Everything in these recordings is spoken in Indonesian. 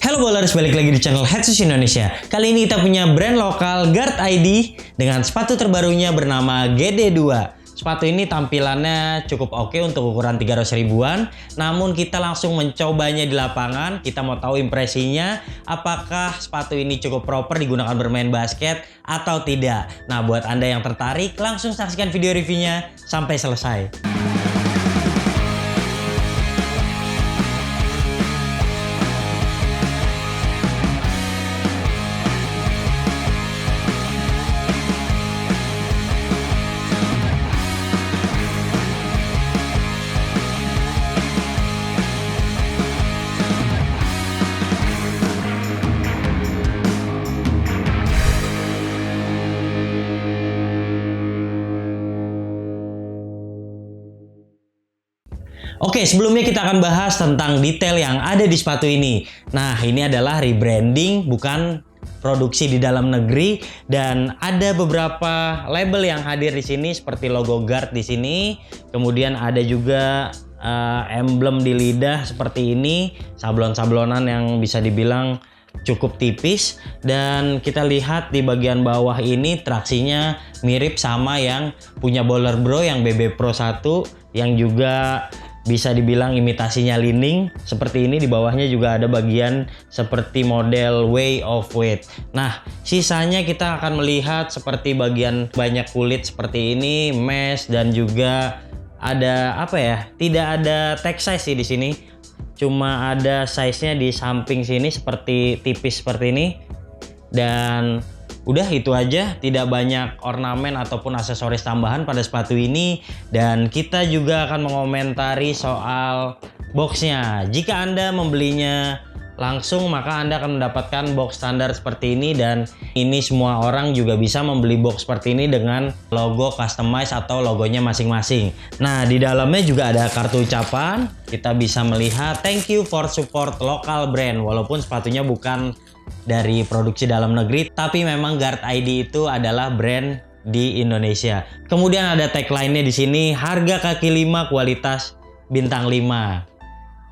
Halo bowlers, balik lagi di channel Headsus Indonesia. Kali ini kita punya brand lokal Guard ID dengan sepatu terbarunya bernama GD2. Sepatu ini tampilannya cukup oke untuk ukuran 300 ribuan. Namun kita langsung mencobanya di lapangan. Kita mau tahu impresinya, apakah sepatu ini cukup proper digunakan bermain basket atau tidak. Nah, buat Anda yang tertarik, langsung saksikan video reviewnya sampai selesai. Oke, sebelumnya kita akan bahas tentang detail yang ada di sepatu ini. Nah, ini adalah rebranding, bukan produksi di dalam negeri, dan ada beberapa label yang hadir di sini seperti logo Guard di sini. Kemudian ada juga emblem di lidah seperti ini, sablon-sablonan yang bisa dibilang cukup tipis, dan kita lihat di bagian bawah ini traksinya mirip sama yang punya Bowler Bro yang BB Pro 1 yang juga bisa dibilang imitasinya Li-Ning seperti ini. Di bawahnya juga ada bagian seperti model Way of Weight. Nah, sisanya kita akan melihat seperti bagian banyak kulit seperti ini, mesh, dan juga ada apa ya? Tidak ada tag size sih di sini. Cuma ada size-nya di samping sini seperti tipis seperti ini. Dan udah itu aja, tidak banyak ornamen ataupun aksesoris tambahan pada sepatu ini. Dan kita juga akan mengomentari soal boxnya. Jika Anda membelinya langsung, maka Anda akan mendapatkan box standar seperti ini, dan ini semua orang juga bisa membeli box seperti ini dengan logo customize atau logonya masing-masing. Nah, di dalamnya juga ada kartu ucapan. Kita bisa melihat thank you for support local brand, walaupun sepatunya bukan dari produksi dalam negeri, tapi memang Guard ID itu adalah brand di Indonesia. Kemudian ada tagline-nya di sini, harga kaki 5, kualitas bintang 5.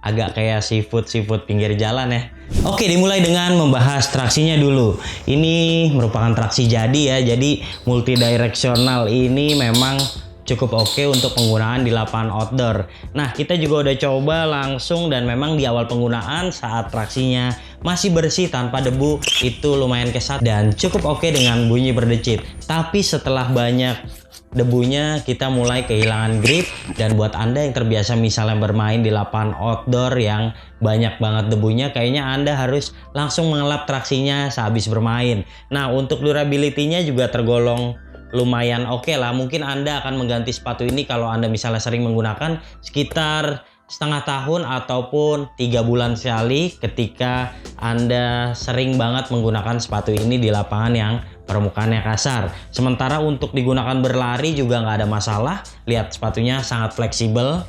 Agak kayak seafood pinggir jalan ya. Oke, dimulai dengan membahas traksinya dulu. Ini merupakan traksi jadi ya, jadi multidirectional ini memang cukup oke untuk penggunaan di lapangan outdoor. Nah, kita juga udah coba langsung, dan memang di awal penggunaan saat traksinya masih bersih tanpa debu itu lumayan kesat dan cukup oke dengan bunyi berdecit. Tapi setelah banyak debunya kita mulai kehilangan grip, dan buat Anda yang terbiasa misalnya bermain di lapangan outdoor yang banyak banget debunya, kayaknya Anda harus langsung mengelap traksinya sehabis bermain. Nah, untuk durability-nya juga tergolong lumayan oke lah. Mungkin Anda akan mengganti sepatu ini kalau Anda misalnya sering menggunakan sekitar setengah tahun ataupun 3 bulan sekali ketika Anda sering banget menggunakan sepatu ini di lapangan yang permukaannya kasar. Sementara untuk digunakan berlari juga nggak ada masalah. Lihat, sepatunya sangat fleksibel.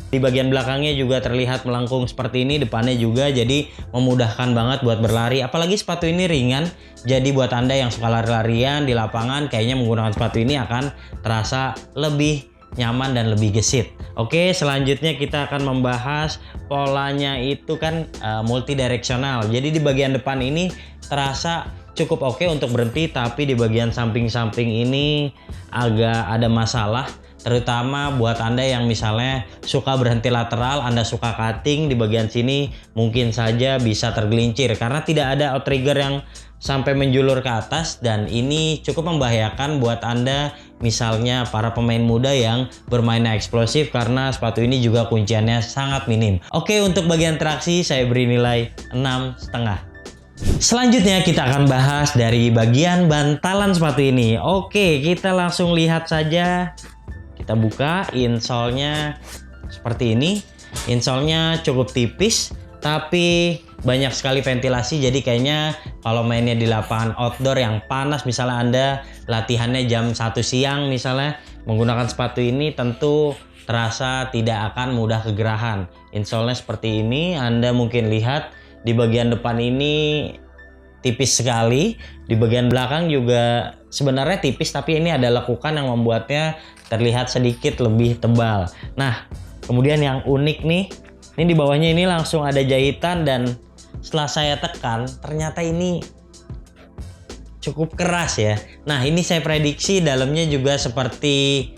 Di bagian belakangnya juga terlihat melengkung seperti ini, depannya juga, jadi memudahkan banget buat berlari. Apalagi sepatu ini ringan, jadi buat Anda yang suka lari-larian di lapangan, kayaknya menggunakan sepatu ini akan terasa lebih nyaman dan lebih gesit. Oke, selanjutnya kita akan membahas polanya itu kan multidirectional. Jadi di bagian depan ini terasa cukup oke untuk berhenti, tapi di bagian samping-samping ini agak ada masalah. Terutama buat Anda yang misalnya suka berhenti lateral, Anda suka cutting, di bagian sini mungkin saja bisa tergelincir karena tidak ada outrigger yang sampai menjulur ke atas, dan ini cukup membahayakan buat Anda misalnya para pemain muda yang bermainnya eksplosif, karena sepatu ini juga kunciannya sangat minim. Oke, untuk bagian traksi saya beri nilai 6,5. Selanjutnya kita akan bahas dari bagian bantalan sepatu ini. Oke, kita langsung lihat saja. Kita buka insole-nya seperti ini. Insole-nya cukup tipis, tapi banyak sekali ventilasi, jadi kayaknya kalau mainnya di lapangan outdoor yang panas, misalnya Anda latihannya jam 1 siang misalnya, menggunakan sepatu ini tentu terasa tidak akan mudah kegerahan. Insole-nya seperti ini, Anda mungkin lihat di bagian depan ini tipis sekali, di bagian belakang juga sebenarnya tipis, tapi ini ada lekukan yang membuatnya terlihat sedikit lebih tebal. Nah, kemudian yang unik nih, Ini di bawahnya ini langsung ada jahitan, dan setelah saya tekan ternyata ini cukup keras ya. Nah, ini saya prediksi dalamnya juga seperti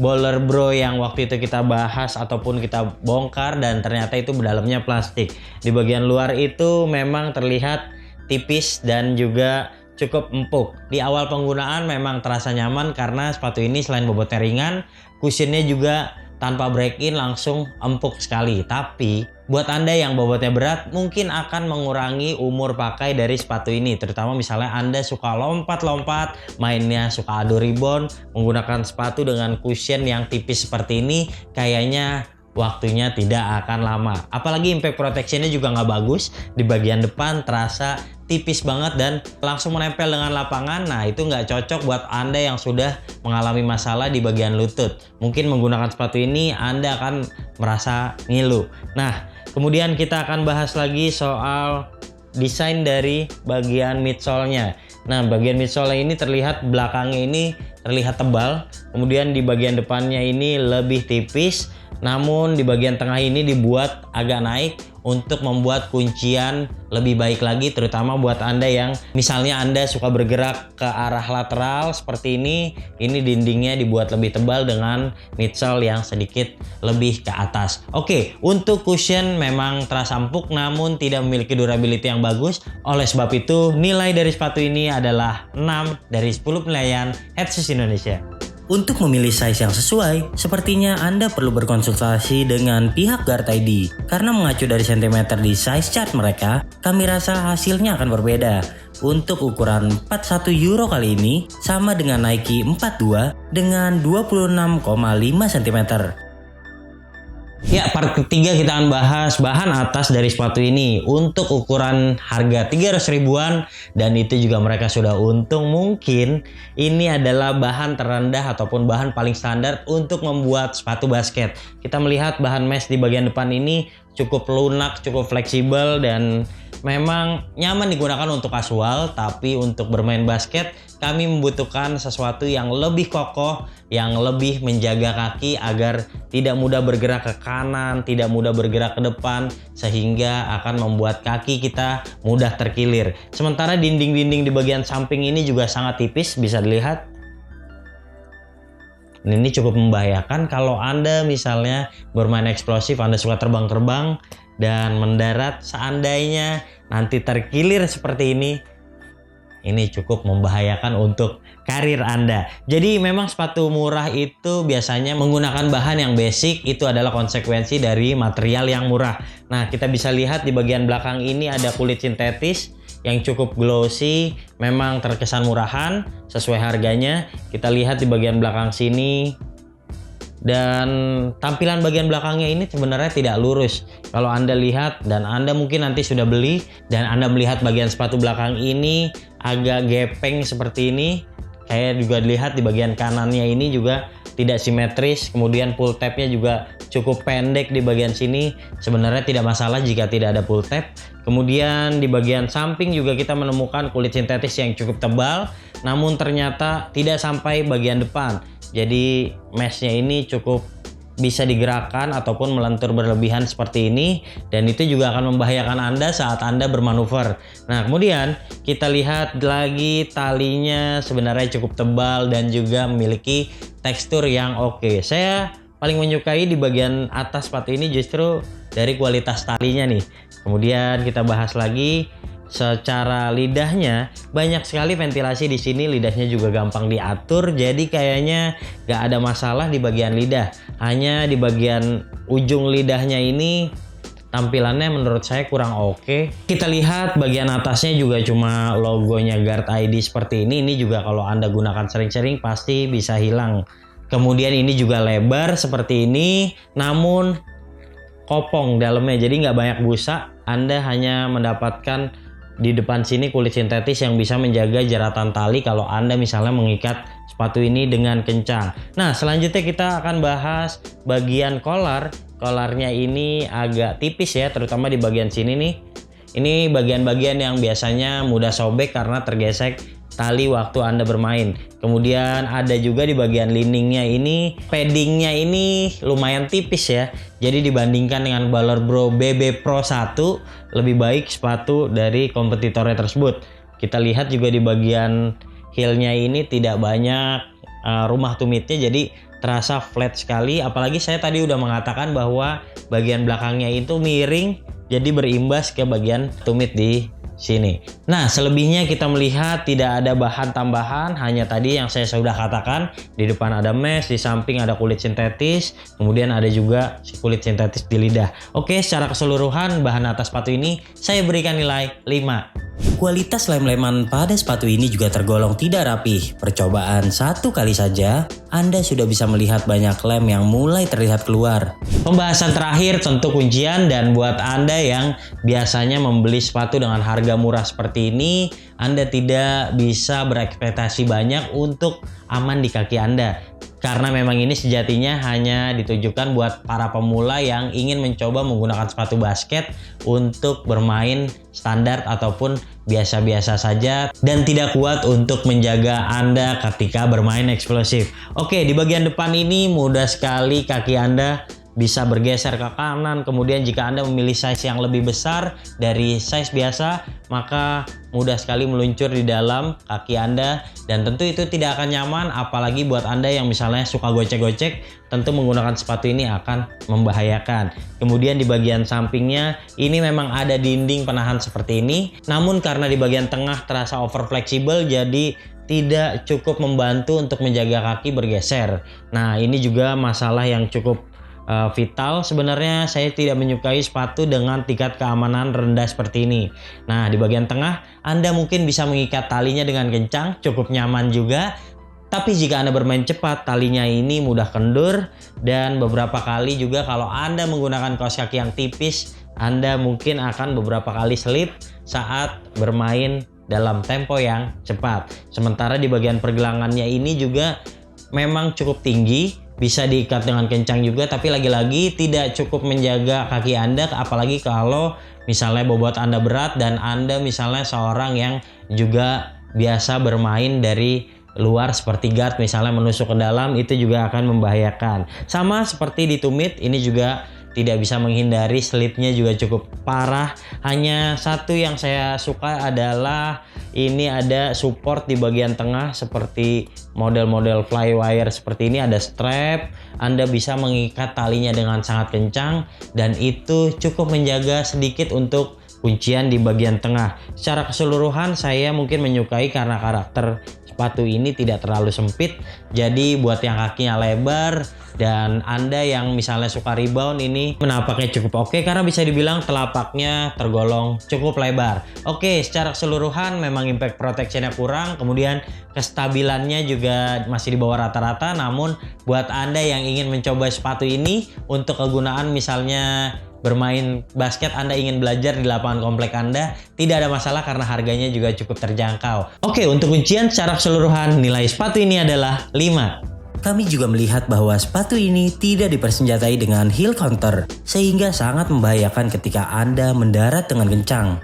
Bowler Bro yang waktu itu kita bahas ataupun kita bongkar, dan ternyata itu dalamnya plastik. Di bagian luar itu memang terlihat tipis dan juga cukup empuk. Di awal penggunaan memang terasa nyaman karena sepatu ini selain bobotnya ringan, cushionnya juga tanpa break-in langsung empuk sekali. Tapi buat Anda yang bobotnya berat mungkin akan mengurangi umur pakai dari sepatu ini. Terutama misalnya Anda suka lompat-lompat, mainnya suka adu rebound, menggunakan sepatu dengan cushion yang tipis seperti ini kayaknya waktunya tidak akan lama. Apalagi impact protectionnya juga nggak bagus. Di bagian depan terasa tipis banget dan langsung menempel dengan lapangan. Nah, itu nggak cocok buat Anda yang sudah mengalami masalah di bagian lutut. Mungkin menggunakan sepatu ini Anda akan merasa ngilu. Nah, kemudian kita akan bahas lagi soal desain dari bagian midsole-nya. Nah, bagian midsole ini terlihat belakangnya ini terlihat tebal, kemudian di bagian depannya ini lebih tipis. Namun di bagian tengah ini dibuat agak naik untuk membuat kuncian lebih baik lagi, terutama buat Anda yang misalnya Anda suka bergerak ke arah lateral seperti ini dindingnya dibuat lebih tebal dengan midsole yang sedikit lebih ke atas. Oke, untuk cushion memang terasa empuk namun tidak memiliki durability yang bagus. Oleh sebab itu, nilai dari sepatu ini adalah 6 dari 10 penilaian Headshoes Indonesia. Untuk memilih size yang sesuai, sepertinya Anda perlu berkonsultasi dengan pihak Guard ID. Karena mengacu dari sentimeter di size chart mereka, kami rasa hasilnya akan berbeda. Untuk ukuran 41 Euro kali ini, sama dengan Nike 42 dengan 26,5 cm. Ya, part ketiga kita akan bahas bahan atas dari sepatu ini. Untuk ukuran harga 300 ribuan dan itu juga mereka sudah untung, mungkin ini adalah bahan terendah ataupun bahan paling standar untuk membuat sepatu basket. Kita melihat bahan mesh di bagian depan ini cukup lunak, cukup fleksibel dan memang nyaman digunakan untuk kasual. Tapi untuk bermain basket kami membutuhkan sesuatu yang lebih kokoh, yang lebih menjaga kaki agar tidak mudah bergerak ke kanan, tidak mudah bergerak ke depan, sehingga akan membuat kaki kita mudah terkilir. Sementara dinding-dinding di bagian samping ini juga sangat tipis, bisa dilihat. Ini cukup membahayakan kalau Anda misalnya bermain eksplosif, Anda suka terbang-terbang dan mendarat, seandainya nanti terkilir seperti ini cukup membahayakan untuk karir Anda. Jadi memang sepatu murah itu biasanya menggunakan bahan yang basic, itu adalah konsekuensi dari material yang murah. Nah, kita bisa lihat di bagian belakang ini ada kulit sintetis yang cukup glossy, memang terkesan murahan sesuai harganya. Kita lihat di bagian belakang sini, dan tampilan bagian belakangnya ini sebenarnya tidak lurus. Kalau Anda lihat dan Anda mungkin nanti sudah beli dan Anda melihat bagian sepatu belakang ini agak gepeng seperti ini. Kayak juga dilihat di bagian kanannya ini juga tidak simetris. Kemudian pull tabnya juga cukup pendek di bagian sini. Sebenarnya tidak masalah jika tidak ada pull tab. Kemudian di bagian samping juga kita menemukan kulit sintetis yang cukup tebal, namun ternyata tidak sampai bagian depan. Jadi meshnya ini cukup bisa digerakkan ataupun melentur berlebihan seperti ini, dan itu juga akan membahayakan Anda saat Anda bermanuver. Nah, kemudian kita lihat lagi talinya sebenarnya cukup tebal dan juga memiliki tekstur yang oke. Saya paling menyukai di bagian atas sepatu ini justru dari kualitas talinya nih. Kemudian kita bahas lagi secara lidahnya, banyak sekali ventilasi di sini, lidahnya juga gampang diatur, jadi kayaknya gak ada masalah di bagian lidah. Hanya di bagian ujung lidahnya ini tampilannya menurut saya kurang oke. Kita lihat bagian atasnya juga cuma logonya Guard ID seperti ini. Ini juga kalau Anda gunakan sering-sering pasti bisa hilang. Kemudian ini juga lebar seperti ini, namun kopong dalamnya, jadi nggak banyak busa. Anda hanya mendapatkan di depan sini kulit sintetis yang bisa menjaga jeratan tali kalau Anda misalnya mengikat sepatu ini dengan kencang. Nah, selanjutnya kita akan bahas bagian collar. Collarnya ini agak tipis ya, terutama di bagian sini nih. Ini bagian-bagian yang biasanya mudah sobek karena tergesek tali waktu Anda bermain. Kemudian ada juga di bagian liningnya ini, paddingnya ini lumayan tipis ya. Jadi dibandingkan dengan Ballerbro BB Pro 1, lebih baik sepatu dari kompetitornya tersebut. Kita lihat juga di bagian heelnya ini tidak banyak rumah tumitnya, jadi terasa flat sekali. Apalagi saya tadi udah mengatakan bahwa bagian belakangnya itu miring, jadi berimbas ke bagian tumit di sini. Nah, selebihnya kita melihat tidak ada bahan tambahan, hanya tadi yang saya sudah katakan, di depan ada mesh, di samping ada kulit sintetis, kemudian ada juga kulit sintetis di lidah. Oke, secara keseluruhan bahan atas sepatu ini saya berikan nilai 5. Kualitas lem-leman pada sepatu ini juga tergolong tidak rapih. Percobaan satu kali saja, Anda sudah bisa melihat banyak lem yang mulai terlihat keluar. Pembahasan terakhir tentu kuncian, dan buat Anda yang biasanya membeli sepatu dengan harga murah seperti ini, Anda tidak bisa berekspektasi banyak untuk aman di kaki Anda. Karena memang ini sejatinya hanya ditujukan buat para pemula yang ingin mencoba menggunakan sepatu basket untuk bermain standar ataupun biasa-biasa saja dan tidak kuat untuk menjaga Anda ketika bermain eksplosif. Oke, di bagian depan ini mudah sekali kaki Anda bisa bergeser ke kanan. Kemudian jika Anda memilih size yang lebih besar dari size biasa, maka mudah sekali meluncur di dalam kaki Anda, dan tentu itu tidak akan nyaman. Apalagi buat Anda yang misalnya suka gocek-gocek, tentu menggunakan sepatu ini akan membahayakan. Kemudian di bagian sampingnya ini memang ada dinding penahan seperti ini, namun karena di bagian tengah terasa over fleksibel, jadi tidak cukup membantu untuk menjaga kaki bergeser. Nah, ini juga masalah yang cukup vital. Sebenarnya saya tidak menyukai sepatu dengan tingkat keamanan rendah seperti ini. Nah, di bagian tengah Anda mungkin bisa mengikat talinya dengan kencang, cukup nyaman juga. Tapi jika Anda bermain cepat, talinya ini mudah kendur, dan beberapa kali juga kalau Anda menggunakan kaos kaki yang tipis, Anda mungkin akan beberapa kali slip saat bermain dalam tempo yang cepat. Sementara di bagian pergelangannya ini juga memang cukup tinggi, bisa diikat dengan kencang juga, tapi lagi-lagi tidak cukup menjaga kaki Anda, apalagi kalau misalnya bobot Anda berat dan Anda misalnya seorang yang juga biasa bermain dari luar seperti guard, misalnya menusuk ke dalam, itu juga akan membahayakan. Sama seperti di tumit, ini juga tidak bisa menghindari, slipnya juga cukup parah. Hanya satu yang saya suka adalah ini ada support di bagian tengah seperti model-model flywire seperti ini, ada strap. Anda bisa mengikat talinya dengan sangat kencang, dan itu cukup menjaga sedikit untuk kuncian di bagian tengah. Secara keseluruhan saya mungkin menyukai karena karakter sepatu ini tidak terlalu sempit, jadi buat yang kakinya lebar dan Anda yang misalnya suka rebound, ini menapaknya cukup oke karena bisa dibilang telapaknya tergolong cukup lebar. Oke, secara keseluruhan memang impact protectionnya kurang, kemudian kestabilannya juga masih di bawah rata-rata. Namun buat Anda yang ingin mencoba sepatu ini untuk kegunaan misalnya bermain basket, Anda ingin belajar di lapangan komplek Anda, tidak ada masalah karena harganya juga cukup terjangkau. Oke, untuk kuncian secara keseluruhan nilai sepatu ini adalah 5. Kami juga melihat bahwa sepatu ini tidak dipersenjatai dengan heel counter, sehingga sangat membahayakan ketika Anda mendarat dengan kencang.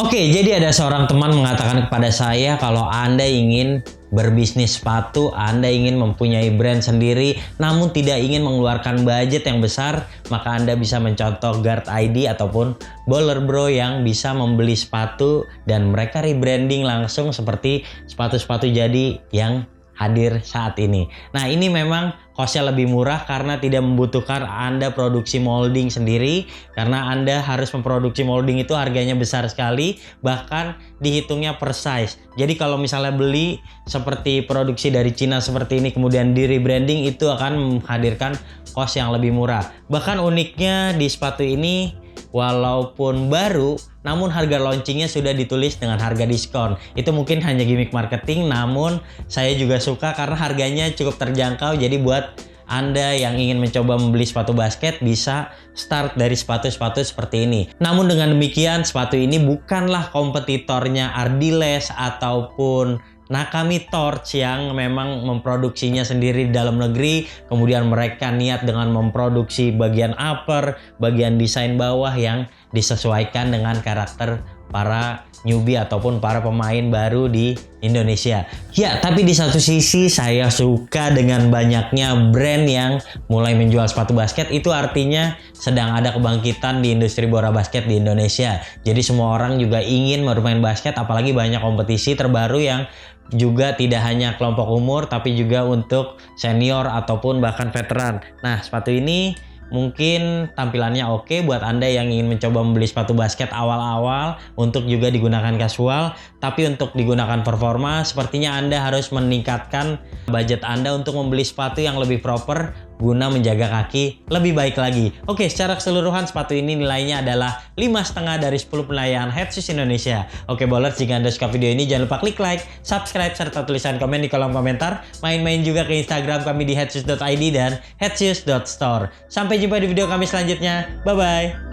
Oke, jadi ada seorang teman mengatakan kepada saya kalau Anda ingin berbisnis sepatu, Anda ingin mempunyai brand sendiri, namun tidak ingin mengeluarkan budget yang besar, maka Anda bisa mencontoh Guard ID ataupun Ballerbro yang bisa membeli sepatu dan mereka rebranding langsung seperti sepatu-sepatu jadi yang hadir saat ini. Nah, ini memang costnya lebih murah karena tidak membutuhkan Anda produksi molding sendiri, karena Anda harus memproduksi molding itu harganya besar sekali, bahkan dihitungnya per size. Jadi kalau misalnya beli seperti produksi dari Cina seperti ini kemudian di rebranding, itu akan menghadirkan cost yang lebih murah. Bahkan uniknya di sepatu ini, walaupun baru, namun harga launchingnya sudah ditulis dengan harga diskon. Itu mungkin hanya gimmick marketing, namun saya juga suka karena harganya cukup terjangkau. Jadi buat Anda yang ingin mencoba membeli sepatu basket, bisa start dari sepatu-sepatu seperti ini. Namun dengan demikian, sepatu ini bukanlah kompetitornya Ardiles ataupun Nakami Torch yang memang memproduksinya sendiri di dalam negeri. Kemudian mereka niat dengan memproduksi bagian upper, bagian desain bawah yang disesuaikan dengan karakter para newbie ataupun para pemain baru di Indonesia. Ya, tapi di satu sisi saya suka dengan banyaknya brand yang mulai menjual sepatu basket. Itu artinya sedang ada kebangkitan di industri bola basket di Indonesia. Jadi semua orang juga ingin bermain basket, apalagi banyak kompetisi terbaru yang juga tidak hanya kelompok umur tapi juga untuk senior ataupun bahkan veteran. Nah, sepatu ini mungkin tampilannya oke buat Anda yang ingin mencoba membeli sepatu basket awal-awal untuk juga digunakan casual, tapi untuk digunakan performa sepertinya Anda harus meningkatkan budget Anda untuk membeli sepatu yang lebih proper guna menjaga kaki lebih baik lagi. Oke, secara keseluruhan sepatu ini nilainya adalah 5,5 dari 10 penilaian Headshoes Indonesia. Oke bowlers, jika Anda suka video ini jangan lupa klik like, subscribe, serta tulisan komen di kolom komentar. Main-main juga ke Instagram kami di headshoes.id dan headshoes.store. Sampai jumpa di video kami selanjutnya. Bye-bye.